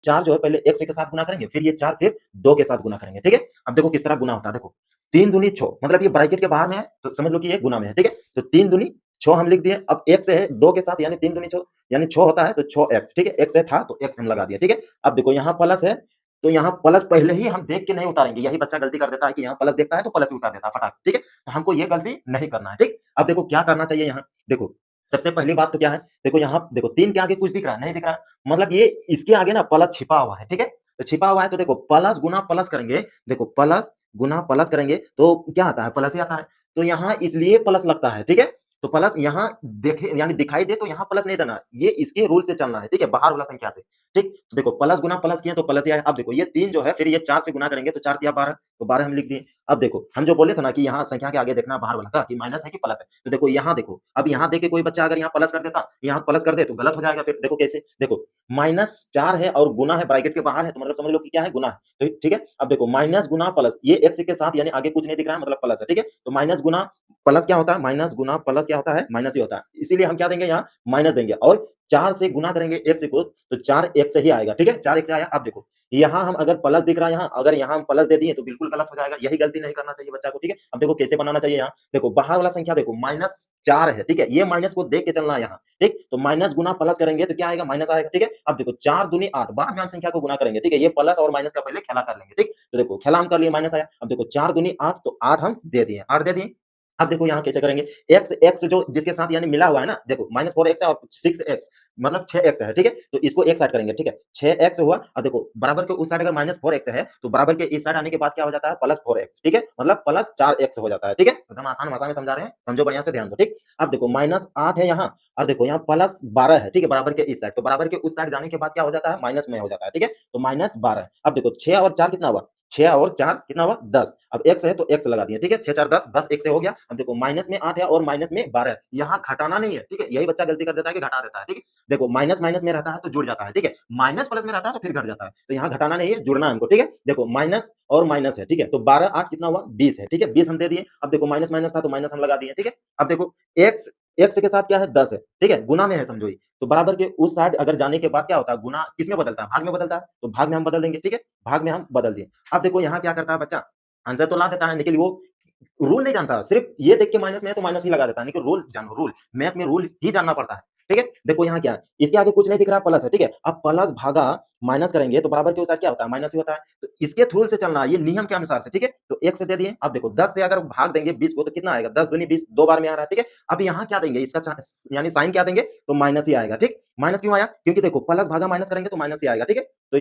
4 जो है पहले x के साथ गुना करेंगे, फिर ये 4 फिर 2 के साथ गुना करेंगे, ठीक है? अब देखो किस तरह गुना होता है, देखो 3 दूनी 6 मतलब ये ब्रैकेट के बाहर में है, तो समझ लो कि ये गुना में है, ठीक है? तो 3 दूनी 6 हम लिख दिए, अब x है 2 के साथ यानी 3 दूनी 6 यानी 6 होता है तो 6x, ठीक है? x है था तो x हम लगा दिए, ठीक है? अब देखो यहाँ प्लस है, तो यहाँ प्लस पहले ही हम देख के नहीं उतारेंगे, यही बच्चा गलती कर देता है कि यहाँ प्लस देखता है तो प्लस ही उतार देता है फटाक से, ठीक है? तो हमको ये गलती नहीं करना है, ठीक? अब देखो क्या करना चाहिए यहाँ, देखो सबसे पहली बात तो क्या है, देखो यहाँ देखो 3 के आगे कुछ दिख रहा है? नहीं दिख रहा है, मतलब ये इसके आगे ना प्लस छिपा हुआ है, ठीक है? तो छिपा हुआ है तो देखो प्लस गुना प्लस करेंगे, देखो प्लस गुना प्लस करेंगे तो क्या आता है? प्लस ही आता है। तो यहाँ इसलिए प्लस लगता है, ठीक है? तो प्लस यहाँ देखे यानी दिखाई दे तो यहाँ प्लस नहीं देना है, ये इसके रूल से चलना है, ठीक है? बाहर वाला संख्या से, ठीक? तो देखो प्लस गुना प्लस किए तो प्लस ही आया। अब देखो ये 3 जो है फिर ये 4 से गुना करेंगे तो 4 तिया 12 तो 12 हम लिख दिए। अब देखो हम जो बोले थे ना कि यहाँ संख्या के आगे देखना बाहर वाला का कि माइनस है कि प्लस है। तो देखो यहाँ देखो, अब यहाँ देख के कोई बच्चा अगर यहाँ प्लस कर देता, यहाँ प्लस कर दे तो गलत हो जाएगा फिर देखो कैसे? देखो -4 है और गुना है ब्रैकेट के बाहर है तो मतलब समझ लो कि क्या है? गुना है। तो ठीक है? अब देखो माइनस गुना प्लस ये एक्स के साथ यानी आगे कुछ नहीं दिख रहा है मतलब प्लस है, ठीक है? तो माइनस गुना प्लस क्या होता है? माइनस गुना प्लस क्या होता है? माइनस ही होता है। इसीलिए हम क्या देंगे यहाँ? माइनस देंगे और 4 से गुना करेंगे एक्स को तो 4 एक्स ही आएगा, ठीक है? 4 एक्स आया। अब देखो यहाँ हम अगर प्लस दिख रहा है यहाँ, अगर यहाँ हम प्लस दे दिए तो बिल्कुल गलत हो जाएगा। यही गलती नहीं करना चाहिए बच्चा को, ठीक है? अब देखो कैसे बनाना चाहिए यहाँ, देखो बाहर वाला संख्या देखो -4 है, ठीक है? ये माइनस को देख के चलना है यहाँ, ठीक? तो माइनस गुना प्लस करेंगे तो क्या आएगा? माइनस आएगा, ठीक है? अब देखो 4 दूनी 8 बाद में हम संख्या को गुना करेंगे, ठीक है? ये प्लस और माइनस का पहले खेला कर लेंगे, ठीक? तो देखो खेला हम कर लिए माइनस आया। अब देखो 4 दूनी 8 तो 8 हम दे दिए, 8 दे दिए। अब देखो यहाँ कैसे करेंगे, x जो जिसके साथ यानी मिला हुआ है ना, देखो -4x है और 6x मतलब 6x है, ठीक है? तो इसको एक साइड करेंगे, ठीक है? 6x हुआ और देखो बराबर के उस साइड अगर -4x है तो बराबर के इस साइड आने के बाद क्या हो जाता है? +4x, ठीक है? मतलब +4x हो जाता है, ठीक है? एकदम आसान भाषा में समझा रहे हैं, समझो बढ़िया से ध्यान दो, ठीक? अब देखो -8 है यहाँ और देखो यहाँ +12 है, ठीक है? बराबर के इस साइड, तो बराबर के उस साइड जाने के बाद क्या हो जाता है? माइनस में हो जाता है, ठीक है? तो -12 अब देखो 6 और 4 कितना हुआ? 6 और 4 कितना हुआ? 10 अब x है तो x लगा दिए, ठीक है? 6 4 10 10 1 से हो गया। अब देखो माइनस में 8 है और माइनस में 12 है, यहाँ घटाना नहीं है, ठीक है? यही बच्चा गलती कर देता है कि घटा देता है, ठीक है? देखो माइनस माइनस में रहता है तो जुड़ जाता है, ठीक है? माइनस प्लस में रहता है तो फिर घट जाता है, तो यहाँ घटाना नहीं है, जुड़ना है हमको, ठीक है? देखो माइनस और माइनस है, ठीक है? तो 12 8 कितना हुआ? 20 है, ठीक है? 20 हम दे दिए। अब देखो माइनस माइनस था तो माइनस हम लगा दिए, ठीक है? अब देखो x x के साथ क्या है? 10 है, ठीक है? गुना में है समझो ये, तो बराबर के उस साइड अगर जाने के बाद क्या होता है? गुना किसमें बदलता है? भाग में बदलता है, तो भाग में हम बदल देंगे, ठीक है? भाग में हम बदल दिए। अब देखो यहाँ क्या करता है बच्चा, आंसर तो ला देता है लेकिन वो रूल नहीं जानता, सिर्फ ये देख के माइनस में है तो माइनस ही लगा देता है, लेकिन रूल जानो, रूल मैथ में रूल ही जानना पड़ता है, ठीक है? देखो यहाँ क्या है, इसके आगे कुछ नहीं दिख रहा है, प्लस है, ठीक है? अब प्लस भागा माइनस करेंगे तो बराबर के उस साइड क्या होता है? माइनस ही होता है, तो इसके रूल से चलना है, ये नियम के अनुसार से, ठीक है? तो 1 से दे दिए। अब देखो 10 से अगर भाग देंगे 20 को तो कितना आएगा? 10 दूनी 20 दो बार में आ रहा है, ठीक है? अब यहाँ क्या देंगे, इसका यानी साइन क्या देंगे? तो माइनस ही आएगा, ठीक? माइनस क्यों आया? क्योंकि देखो प्लस भागा माइनस करेंगे तो माइनस ही आएगा, ठीक है? तो